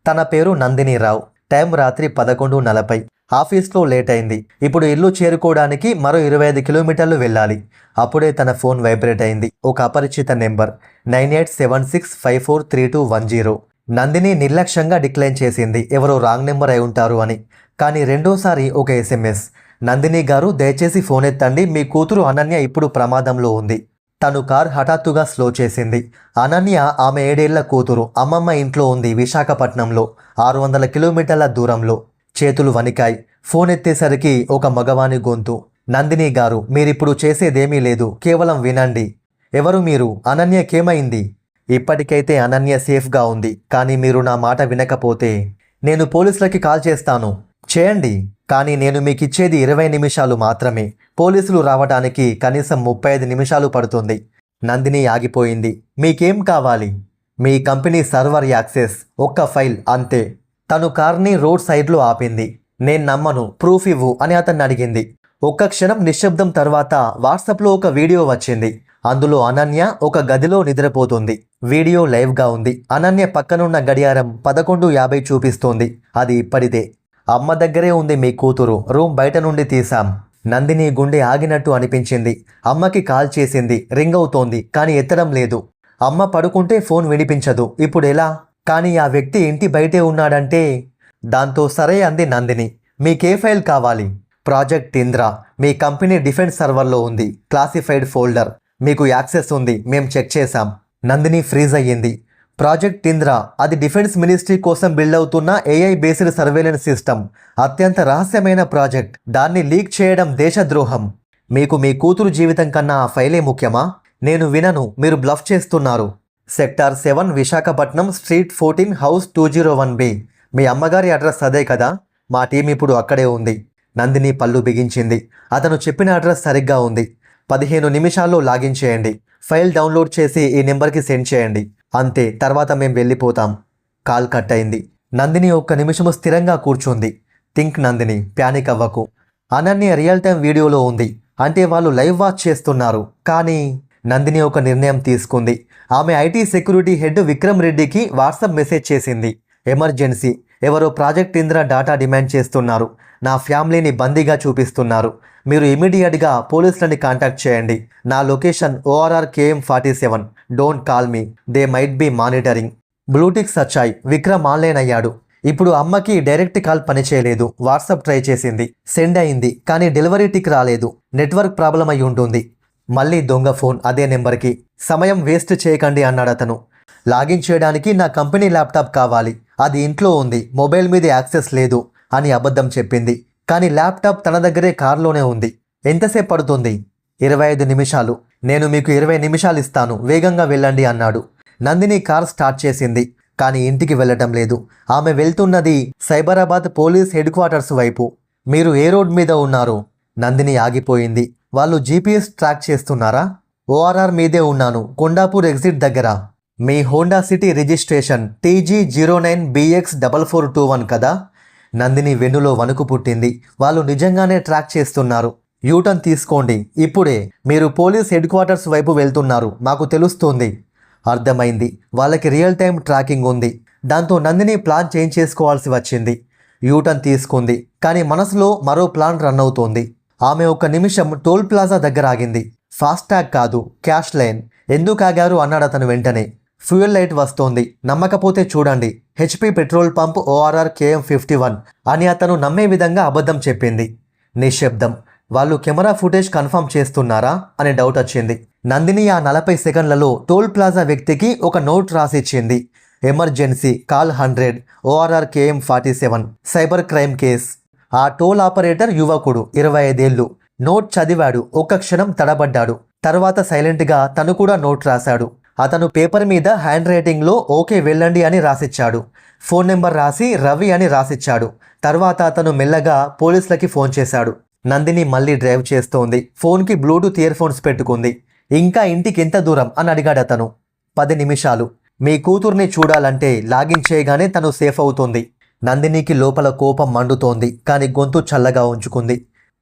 తన పేరు నందినీరావు. టైం రాత్రి 11:40. ఆఫీస్లో లేట్ అయింది. ఇప్పుడు ఇల్లు చేరుకోవడానికి మరో 25 కిలోమీటర్లు వెళ్ళాలి. అప్పుడే తన ఫోన్ వైబ్రేట్ అయింది. ఒక అపరిచిత నెంబర్ 9876543210. నందిని నిర్లక్ష్యంగా డిక్లైన్ చేసింది, ఎవరో రాంగ్ నెంబర్ అయి ఉంటారు అని. కానీ రెండోసారి ఒక SMS, నందిని గారు దయచేసి ఫోన్ ఎత్తండి, మీ కూతురు అనన్య ఇప్పుడు ప్రమాదంలో ఉంది. తను కార్ హఠాత్తుగా స్లో చేసింది. అనన్య ఆమె 7 ఏళ్ల కూతురు అమ్మమ్మ ఇంట్లో ఉంది, విశాఖపట్నంలో 600 కిలోమీటర్ల దూరంలో. చేతులు వణికాయి. ఫోన్ ఎత్తేసరికి ఒక మగవాని గొంతు, నందిని గారు మీరిప్పుడు చేసేదేమీ లేదు, కేవలం వినండి. ఎవరు మీరు? అనన్యకేమైంది? ఇప్పటికైతే అనన్య సేఫ్గా ఉంది, కానీ మీరు నా మాట వినకపోతే నేను పోలీసులకి కాల్ చేస్తాను. చేయండి, కానీ నేను మీకిచ్చేది 20 నిమిషాలు మాత్రమే. పోలీసులు రావడానికి కనీసం 35 నిమిషాలు పడుతుంది. నందిని ఆగిపోయింది. మీకేం కావాలి? మీ కంపెనీ సర్వర్ యాక్సెస్, ఒక్క ఫైల్ అంతే. తను కార్ని రోడ్ సైడ్లో ఆపింది. నేను నమ్మను, ప్రూఫ్ ఇవ్వు అని అతన్ని అడిగింది. ఒక్క క్షణం నిశ్శబ్దం తర్వాత వాట్సాప్లో ఒక వీడియో వచ్చింది. అందులో అనన్య ఒక గదిలో నిద్రపోతుంది. వీడియో లైవ్గా ఉంది. అనన్య పక్కనున్న గడియారం 11:50 చూపిస్తోంది. అది ఇప్పటిదే. అమ్మ దగ్గరే ఉంది మీ కూతురు, రూమ్ బయట నుండి తీసాం. నందిని గుండె ఆగినట్టు అనిపించింది. అమ్మకి కాల్ చేసింది, రింగ్ అవుతోంది, కానీ ఎత్తడం లేదు. అమ్మ పడుకుంటే ఫోన్ వినిపించదు. ఇప్పుడు ఎలా? కానీ ఆ వ్యక్తి ఇంటి బయటే ఉన్నాడంటే. దాంతో సరే అంది నందిని. మీకే ఫైల్ కావాలి? ప్రాజెక్ట్ ఇంద్రా, మీ కంపెనీ డిఫెన్స్ సర్వర్లో ఉంది, క్లాసిఫైడ్ ఫోల్డర్. మీకు యాక్సెస్ ఉంది, మేం చెక్ చేశాం. నందిని ఫ్రీజ్ అయ్యింది. ప్రాజెక్ట్ ఇంద్రా, అది డిఫెన్స్ మినిస్ట్రీ కోసం బిల్డ్ అవుతున్న AI బేస్డ్ సర్వేలెన్స్ సిస్టమ్. అత్యంత రహస్యమైన ప్రాజెక్ట్. దాన్ని లీక్ చేయడం దేశద్రోహం. మీకు మీ కూతురు జీవితం కన్నా ఆ ఫైలే ముఖ్యమా? నేను వినను, మీరు బ్లఫ్ చేస్తున్నారు. Sector 7 Visakhapatnam, street 14, house 201B. మీ అమ్మగారి అడ్రస్ అదే కదా? మా టీం ఇప్పుడు అక్కడే ఉంది. నందిని పళ్ళు బిగించింది. అతను చెప్పిన అడ్రస్ సరిగ్గా ఉంది. 15 నిమిషాల్లో లాగిన్ చేయండి. ఫైల్ డౌన్లోడ్ చేసి ఈ నెంబర్కి సెండ్ చేయండి. అంతే, తర్వాత మేం వెళ్ళిపోతాం. కాల్ కట్ అయింది. నందిని ఒక్క నిమిషము స్థిరంగా కూర్చుంది. థింక్ నందిని, ప్యానిక్ అవ్వకు. అనన్య రియల్ టైం వీడియోలో ఉంది, అంటే వాళ్ళు లైవ్ వాచ్ చేస్తున్నారు. కానీ నందిని ఒక నిర్ణయం తీసుకుంది. ఆమె IT సెక్యూరిటీ హెడ్ విక్రమ్ రెడ్డికి వాట్సాప్ మెసేజ్ చేసింది. ఎమర్జెన్సీ, ఎవరో ప్రాజెక్ట్ ఇంద్రా డాటా డిమాండ్ చేస్తున్నారు. నా ఫ్యామిలీని బందీగా చూపిస్తున్నారు. మీరు ఇమీడియట్గా పోలీసులని కాంటాక్ట్ చేయండి. నా location ORR KM 47. Don't call me, they might be monitoring. Blue ticks వచ్చాయి. విక్రమ్ ఆన్లైన్ అయ్యాడు. ఇప్పుడు అమ్మకి డైరెక్ట్ కాల్ పనిచేయలేదు. వాట్సాప్ ట్రై చేసింది, సెండ్ అయింది, కానీ డెలివరీ టిక్ రాలేదు. నెట్వర్క్ ప్రాబ్లం అయి ఉంటుంది. మళ్ళీ దొంగ ఫోన్ అదే నెంబర్కి. సమయం వేస్ట్ చేయకండి అన్నాడు అతను. లాగిన్ చేయడానికి నా కంపెనీ ల్యాప్టాప్ కావాలి, అది ఇంట్లో ఉంది, మొబైల్ మీద యాక్సెస్ లేదు అని అబద్ధం చెప్పింది. కానీ ల్యాప్టాప్ తన దగ్గరే కార్లోనే ఉంది. ఎంతసేపు పడుతుంది? 25 నిమిషాలు. నేను మీకు 20 నిమిషాలు ఇస్తాను, వేగంగా వెళ్ళండి అన్నాడు. నందిని కార్ స్టార్ట్ చేసింది, కానీ ఇంటికి వెళ్ళటం లేదు. ఆమె వెళ్తున్నది సైబరాబాద్ పోలీస్ హెడ్ క్వార్టర్స్ వైపు. మీరు ఏ రోడ్ మీద ఉన్నారు? నందిని ఆగిపోయింది. వాళ్ళు GPS ట్రాక్ చేస్తున్నారా? ORR మీదే ఉన్నాను, కొండాపూర్ ఎగ్జిట్ దగ్గర. మీ హోండా సిటీ రిజిస్ట్రేషన్ TG09BX4421 కదా? నందిని వెన్నులో వణుకు పుట్టింది. వాళ్ళు నిజంగానే ట్రాక్ చేస్తున్నారు. యూటర్న్ తీసుకోండి ఇప్పుడే. మీరు పోలీస్ హెడ్ క్వార్టర్స్ వైపు వెళ్తున్నారు, మాకు తెలుస్తోంది. అర్థమైంది, వాళ్ళకి రియల్ టైం ట్రాకింగ్ ఉంది. దాంతో నందిని ప్లాన్ చేంజ్ చేసుకోవాల్సి వచ్చింది. యూటర్న్ తీసుకుంది, కానీ మనసులో మరో ప్లాన్ రన్ అవుతోంది. ఆమె ఒక నిమిషం టోల్ ప్లాజా దగ్గర ఆగింది. ఫాస్టాగ్ కాదు, క్యాష్ లైన్. ఎందుకు ఆగారు అన్నాడు అతను వెంటనే. ఫ్యూయల్ లైట్ వస్తోంది, నమ్మకపోతే చూడండి. HP petrol pump ORR KM 51 అని అతను నమ్మే విధంగా అబద్ధం చెప్పింది. నిశ్శబ్దం. వాళ్ళు కెమెరా ఫుటేజ్ కన్ఫర్మ్ చేస్తున్నారా అనే డౌట్ వచ్చింది. నందిని ఆ 40 సెకండ్లలో టోల్ ప్లాజా వ్యక్తికి ఒక నోట్ రాసిచ్చింది. Emergency, call 100, ORR KM 47, cyber crime case. ఆ టోల్ ఆపరేటర్ యువకుడు, 25 ఏళ్ళు. నోట్ చదివాడు. ఒక్క క్షణం తడబడ్డాడు. తర్వాత సైలెంట్గా తను కూడా నోట్ రాశాడు. అతను పేపర్ మీద హ్యాండ్ రైటింగ్లో ఓకే వెళ్ళండి అని రాసిచ్చాడు. ఫోన్ నెంబర్ రాసి రవి అని రాసిచ్చాడు. తర్వాత అతను మెల్లగా పోలీసులకి ఫోన్ చేశాడు. నందిని మళ్ళీ డ్రైవ్ చేస్తోంది. ఫోన్కి బ్లూటూత్ ఇయర్ ఫోన్స్ పెట్టుకుంది. ఇంకా ఇంటికి ఎంత దూరం అని అడిగాడు అతను. 10 నిమిషాలు. మీ కూతుర్ని చూడాలంటే లాగిన్ చేయగానే తను సేఫ్ అవుతుంది. నందినికి లోపల కోపం మండుతోంది, కానీ గొంతు చల్లగా ఉంచుకుంది.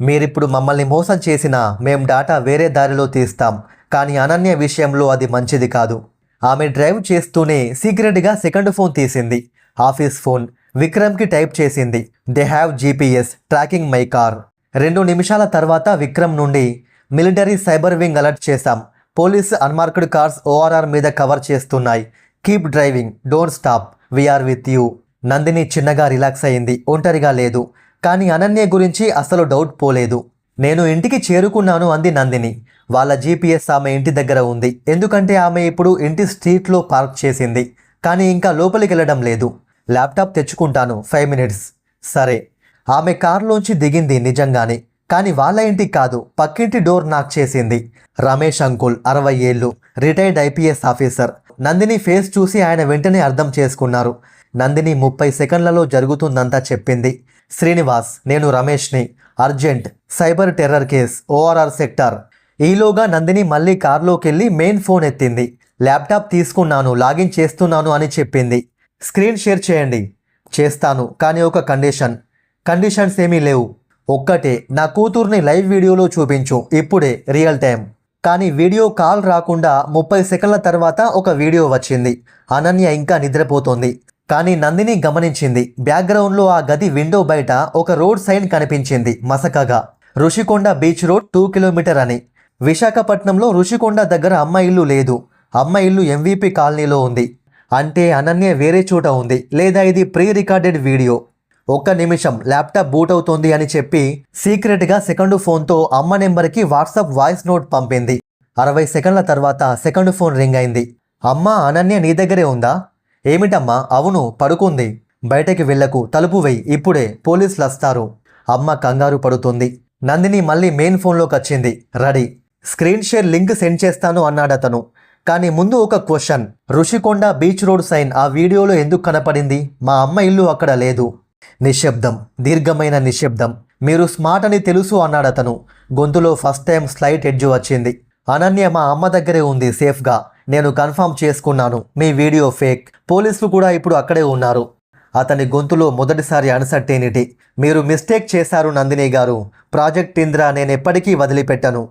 మీరిప్పుడు మమ్మల్ని మోసం చేసినా మేం డాటా వేరే దారిలో తీస్తాం, కానీ అనన్య విషయంలో అది మంచిది కాదు. ఆమె డ్రైవ్ చేస్తూనే సీక్రెట్గా సెకండ్ ఫోన్ తీసింది. Office phone. విక్రమ్కి టైప్ చేసింది, they have GPS tracking my car. 2 నిమిషాల తర్వాత విక్రమ్ నుండి, మిలిటరీ సైబర్ వింగ్ అలర్ట్ చేశాం. పోలీస్ అన్మార్క్డ్ కార్స్ ఓఆర్ఆర్ మీద కవర్ చేస్తున్నాయి. Keep driving, don't stop, we're with you. Nandini చిన్నగా రిలాక్స్ అయింది. ఒంటరిగా లేదు. కానీ అనన్య గురించి అసలు డౌట్ పోలేదు. నేను ఇంటికి చేరుకున్నాను అంది నందిని. వాళ్ళ జీపీఎస్ ఆమె ఇంటి దగ్గర ఉంది. ఎందుకంటే ఆమె ఇప్పుడు ఇంటి స్ట్రీట్లో పార్క్ చేసింది. కానీ ఇంకా లోపలికి వెళ్ళడం లేదు. ల్యాప్టాప్ తెచ్చుకుంటాను, 5 మినిట్స్. సరే. ఆమె కారులోంచి దిగింది నిజంగానే. కానీ వాళ్ళ ఇంటికి కాదు, పక్కింటి డోర్ నాక్ చేసింది. రమేష్ అంకుల్, 60 ఏళ్ళు, retired IPS officer. Nandini face చూసి ఆయన వెంటనే అర్థం చేసుకున్నారు. నందిని 30 సెకండ్లలో జరుగుతుందంతా చెప్పింది. శ్రీనివాస్, నేను రమేష్ని, urgent, cyber terror case, ORR sector. ఈలోగా నందిని మళ్ళీ కారులోకి వెళ్ళి మెయిన్ ఫోన్ ఎత్తింది. ల్యాప్టాప్ తీసుకున్నాను, లాగిన్ చేస్తున్నాను అని చెప్పింది. స్క్రీన్ షేర్ చేయండి. చేస్తాను, కానీ ఒక కండిషన్స్ ఏమీ లేవు. ఒక్కటే, నా కూతుర్ని లైవ్ వీడియోలో చూపించు, ఇప్పుడే, రియల్ టైం. కానీ వీడియో కాల్ రాకుండా 30 సెకండ్ల తర్వాత ఒక వీడియో వచ్చింది. అనన్య ఇంకా నిద్రపోతోంది. కానీ నందిని గమనించింది, బ్యాక్గ్రౌండ్లో ఆ గది విండో బయట ఒక రోడ్ సైన్ కనిపించింది మసకగా. ఋషికొండ బీచ్ రోడ్ 2 కిలోమీటర్ అని. విశాఖపట్నంలో ఋషికొండ దగ్గర అమ్మ ఇల్లు లేదు. అమ్మ ఇల్లు ఎంవీపీ కాలనీలో ఉంది. అంటే అనన్య వేరే చోట ఉంది, లేదా ఇది ప్రీ రికార్డెడ్ వీడియో. 1 నిమిషం, ల్యాప్టాప్ బూట్ అవుతోంది అని చెప్పి సీక్రెట్గా సెకండ్ ఫోన్తో అమ్మ నెంబర్కి వాట్సాప్ వాయిస్ నోట్ పంపింది. 60 సెకండ్ల తర్వాత సెకండ్ ఫోన్ రింగ్ అయింది. అమ్మా, అనన్య నీ దగ్గరే ఉందా? ఏమిటమ్మా? అవును, పడుకుంది. బయటకి వెళ్ళకు, తలుపు వెయ్యి, ఇప్పుడే, పోలీసులు వస్తారు. అమ్మ కంగారు పడుతుంది. నందిని మళ్ళీ మెయిన్ ఫోన్లోకి వచ్చింది. Ready, screen share link send చేస్తాను అన్నాడతను. కానీ ముందు ఒక question. Rushikonda beach road sign ఆ వీడియోలో ఎందుకు కనపడింది? మా అమ్మ ఇల్లు అక్కడ లేదు. నిశ్శబ్దం, దీర్ఘమైన నిశ్శబ్దం. మీరు స్మార్ట్ అని తెలుసు అన్నాడతను. గొంతులో ఫస్ట్ టైం స్లైట్ ఎడ్జ్ వచ్చింది. అనన్య మా అమ్మ దగ్గరే ఉంది సేఫ్గా. నేను కన్ఫర్మ్ చేసుకున్నాను, మీ వీడియో ఫేక్. పోలీసులు కూడా ఇప్పుడు అక్కడే ఉన్నారు. అతని గొంతులో మొదటిసారి అన్సర్టెనిటీ. మీరు మిస్టేక్ చేశారు నందిని గారు. ప్రాజెక్ట్ ఇంద్ర నేనెప్పటికీ వదిలిపెట్టను.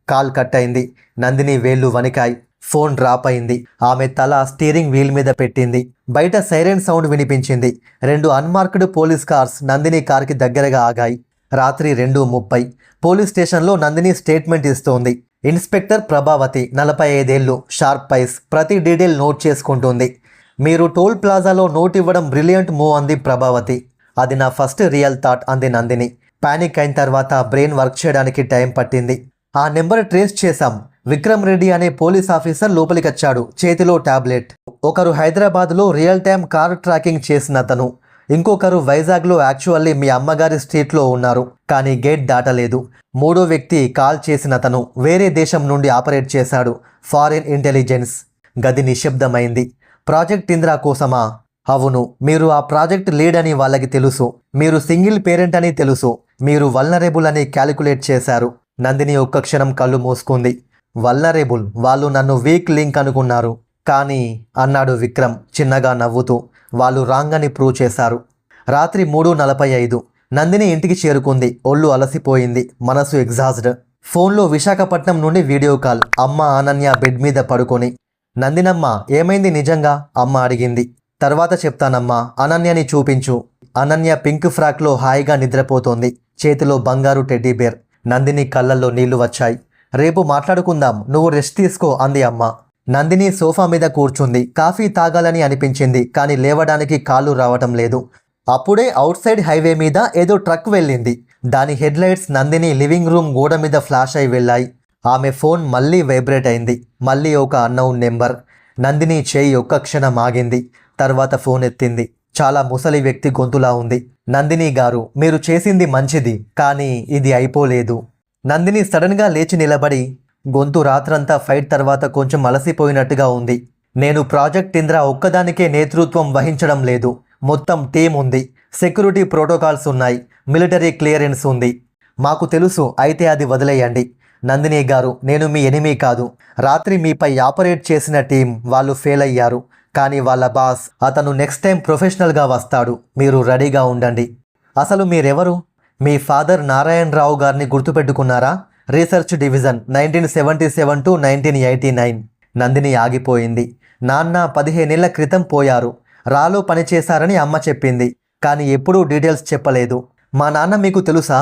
కాల్ కట్ అయింది. నందిని వేళ్లు వణికాయి. ఫోన్ డ్రాప్ అయింది. ఆమె తల స్టీరింగ్ వీల్ మీద పెట్టింది. బయట సైరన్ సౌండ్ వినిపించింది. 2 అన్మార్క్డ్ పోలీస్ కార్స్ నందిని కార్కి దగ్గరగా ఆగాయి. రాత్రి 2:30. పోలీస్ స్టేషన్లో నందిని స్టేట్మెంట్ ఇస్తోంది. ఇన్స్పెక్టర్ ప్రభావతి, 45 ఏళ్ళు, షార్ప్ ఐస్, ప్రతి డీటెయిల్ నోట్ చేసుకుంటుంది. మీరు టోల్ ప్లాజాలో నోట్ ఇవ్వడం బ్రిలియంట్ మూవ్ అంది ప్రభావతి. అది నా ఫస్ట్ రియల్ థాట్ అంది నందిని. పానిక్ అయిన తర్వాత బ్రెయిన్ వర్క్ చేయడానికి టైం పట్టింది. ఆ నెంబర్ ట్రేస్ చేశాం. విక్రమ్ రెడ్డి అనే పోలీస్ ఆఫీసర్ లోపలికొచ్చాడు, చేతిలో టాబ్లెట్. ఒకరు హైదరాబాద్లో రియల్ టైం కార్ ట్రాకింగ్ చేసిన అతను. ఇంకొకరు వైజాగ్లో యాక్చువల్లీ మీ అమ్మగారి స్ట్రీట్లో ఉన్నారు, కానీ గేట్ దాటలేదు. 3వ వ్యక్తి కాల్ చేసిన అతను వేరే దేశం నుండి ఆపరేట్ చేశాడు, ఫారిన్ ఇంటెలిజెన్స్. గది నిశ్శబ్దమైంది. ప్రాజెక్ట్ ఇంద్ర కోసమా? అవును. మీరు ఆ ప్రాజెక్ట్ లీడ్ అని వాళ్ళకి తెలుసు. మీరు సింగిల్ పేరెంట్ అని తెలుసు. మీరు వల్నరేబుల్ అని క్యాలిక్యులేట్ చేశారు. నందిని ఒక్క క్షణం కళ్ళు మూసుకుంది. వల్నరేబుల్? వాళ్ళు నన్ను వీక్ లింక్ అనుకున్నారు. కానీ అన్నాడు విక్రమ్ చిన్నగా నవ్వుతూ, వాళ్ళు రాంగ్ అని ప్రూవ్ చేశారు. రాత్రి 3:45. నందిని ఇంటికి చేరుకుంది. ఒళ్ళు అలసిపోయింది, మనసు ఎగ్జాస్డ్. ఫోన్లో విశాఖపట్నం నుండి వీడియో కాల్. అమ్మ అనన్య బెడ్ మీద పడుకొని. నందినమ్మ, ఏమైంది నిజంగా? అమ్మ అడిగింది. తర్వాత చెప్తానమ్మా, అనన్యని చూపించు. అనన్య పింక్ ఫ్రాక్లో హాయిగా నిద్రపోతోంది. చేతిలో బంగారు టెడ్డీబేర్. నందిని కళ్ళల్లో నీళ్లు వచ్చాయి. రేపు మాట్లాడుకుందాం, నువ్వు రెస్ట్ తీసుకో అంది అమ్మ. నందిని సోఫా మీద కూర్చుంది. కాఫీ తాగాలని అనిపించింది, కానీ లేవడానికి కాళ్ళు రావటం లేదు. అప్పుడే అవుట్ సైడ్ హైవే మీద ఏదో ట్రక్ వెళ్ళింది. దాని హెడ్లైట్స్ నందిని లివింగ్ రూమ్ గోడ మీద ఫ్లాష్ అయి వెళ్ళాయి. ఆమె ఫోన్ మళ్ళీ వైబ్రేట్ అయింది. మళ్ళీ ఒక అన్నౌన్ నెంబర్. నందిని చేయి ఒక్క క్షణం ఆగింది. తర్వాత ఫోన్ ఎత్తింది. చాలా ముసలి వ్యక్తి గొంతులా ఉంది. నందిని గారు, మీరు చేసింది మంచిది, కానీ ఇది అయిపోలేదు. నందిని సడన్గా లేచి నిలబడి, గొంతు రాత్రంతా ఫైట్ తర్వాత కొంచెం అలసిపోయినట్టుగా ఉంది. నేను ప్రాజెక్ట్ ఇంద్ర ఒక్కదానికే నేతృత్వం వహించడం లేదు. మొత్తం టీం ఉంది. సెక్యూరిటీ ప్రోటోకాల్స్ ఉన్నాయి. మిలిటరీ క్లియరెన్స్ ఉంది. మాకు తెలుసు, అయితే అది వదిలేయండి. నందిని గారు, నేను మీ ఎనిమీ కాదు. రాత్రి మీపై ఆపరేట్ చేసిన టీం వాళ్ళు ఫెయిల్ అయ్యారు. కానీ వాళ్ళ బాస్, అతను నెక్స్ట్ టైం ప్రొఫెషనల్గా వస్తాడు. మీరు రెడీగా ఉండండి. అసలు మీరెవరు? మీ ఫాదర్ నారాయణరావు గారిని గుర్తుపెట్టుకున్నారా? Research division, 1977 to 1989. నందిని ఆగిపోయింది. నాన్న 15 ఏళ్ల క్రితం పోయారు. రాలో పనిచేశారని అమ్మ చెప్పింది, కానీ ఎప్పుడూ డీటెయిల్స్ చెప్పలేదు. మా నాన్న మీకు తెలుసా?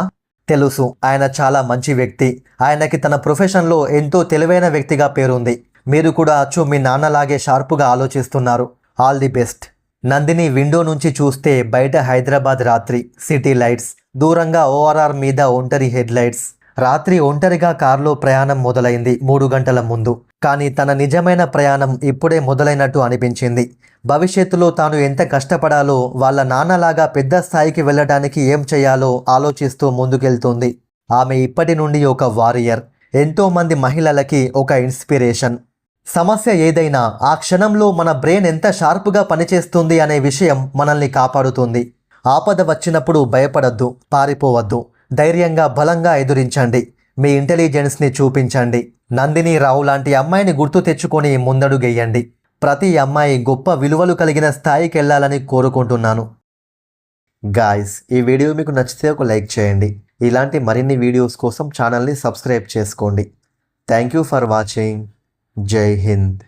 తెలుసు. ఆయన చాలా మంచి వ్యక్తి. ఆయనకి తన ప్రొఫెషన్లో ఎంతో తెలివైన వ్యక్తిగా పేరుంది. మీరు కూడా అచ్చు మీ నాన్నలాగే షార్పుగా ఆలోచిస్తున్నారు. All the best. Nandini window నుంచి చూస్తే బయట హైదరాబాద్ రాత్రి, సిటీ లైట్స్, దూరంగా ఓఆర్ఆర్ మీద ఒంటరి హెడ్ లైట్స్. రాత్రి ఒంటరిగా కారులో ప్రయాణం మొదలైంది 3 గంటల ముందు. కానీ తన నిజమైన ప్రయాణం ఇప్పుడే మొదలైనట్టు అనిపించింది. భవిష్యత్తులో తాను ఎంత కష్టపడాలో, వాళ్ళ నాన్నలాగా పెద్ద స్థాయికి వెళ్ళడానికి ఏం చేయాలో ఆలోచిస్తూ ముందుకెళ్తుంది. ఆమె ఇప్పటి నుండి ఒక వారియర్, ఎంతోమంది మహిళలకి ఒక ఇన్స్పిరేషన్. సమస్య ఏదైనా ఆ క్షణంలో మన బ్రెయిన్ ఎంత షార్ప్గా పనిచేస్తుంది అనే విషయం మనల్ని కాపాడుతుంది. ఆపద వచ్చినప్పుడు భయపడద్దు, పారిపోవద్దు. ధైర్యంగా బలంగా ఎదురించండి. మీ ఇంటెలిజెన్స్ని చూపించండి. నందిని రావు లాంటి అమ్మాయిని గుర్తు తెచ్చుకొని ముందడుగెయ్యండి. ప్రతి అమ్మాయి గొప్ప విలువలు కలిగిన స్థాయికి వెళ్ళాలని కోరుకుంటున్నాను. గాయ్స్, ఈ వీడియో మీకు నచ్చితే ఒక లైక్ చేయండి. ఇలాంటి మరిన్ని వీడియోస్ కోసం ఛానల్ని సబ్స్క్రైబ్ చేసుకోండి. Thank you for watching. జై హింద్.